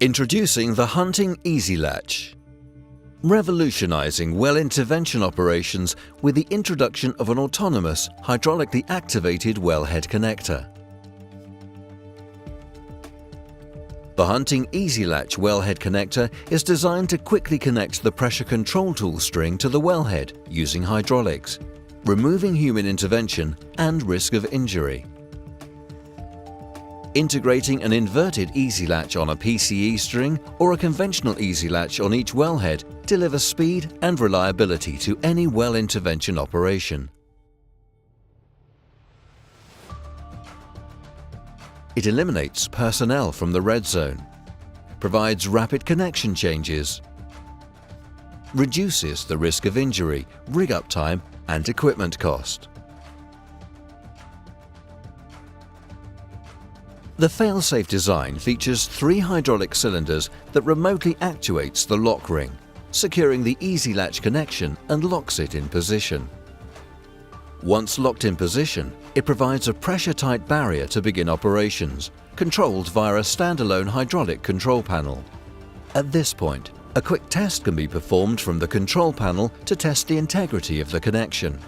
Introducing the Hunting Easy Latch. Revolutionizing well intervention operations with the introduction of an autonomous, hydraulically activated wellhead connector. The Hunting Easy Latch wellhead connector is designed to quickly connect the pressure control tool string to the wellhead using hydraulics, removing human intervention and risk of injury. Integrating an inverted easy latch on a PCE string or a conventional easy latch on each wellhead delivers speed and reliability to any well intervention operation. It eliminates personnel from the red zone, provides rapid connection changes, reduces the risk of injury, rig uptime and equipment cost. The fail-safe design features 3 hydraulic cylinders that remotely actuates the lock ring, securing the easy latch connection and locks it in position. Once locked in position, it provides a pressure-tight barrier to begin operations, controlled via a standalone hydraulic control panel. At this point, a quick test can be performed from the control panel to test the integrity of the connection.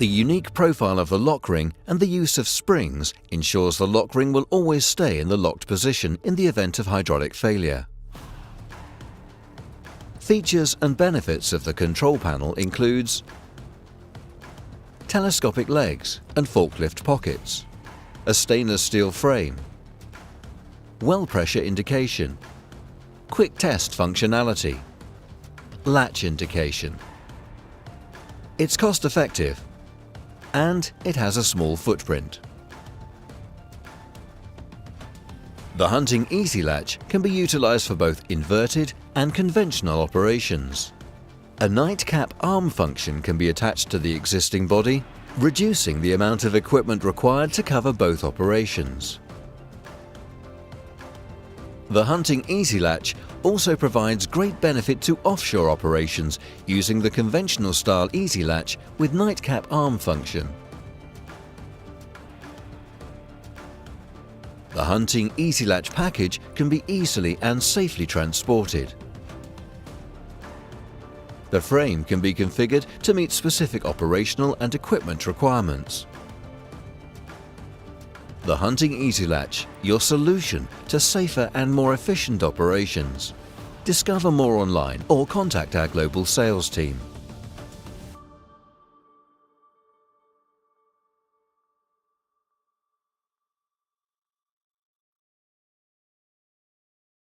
The unique profile of the lock ring and the use of springs ensures the lock ring will always stay in the locked position in the event of hydraulic failure. Features and benefits of the control panel includes telescopic legs and forklift pockets, a stainless steel frame, well pressure indication, quick test functionality, latch indication. It's cost effective and it has a small footprint. The Hunting Easy Latch can be utilized for both inverted and conventional operations. A nightcap arm function can be attached to the existing body, reducing the amount of equipment required to cover both operations. The Hunting Easy Latch also provides great benefit to offshore operations using the conventional style Easy Latch with nightcap arm function. The Hunting Easy Latch package can be easily and safely transported. The frame can be configured to meet specific operational and equipment requirements. The Hunting Easy Latch, your solution to safer and more efficient operations. Discover more online or contact our global sales team.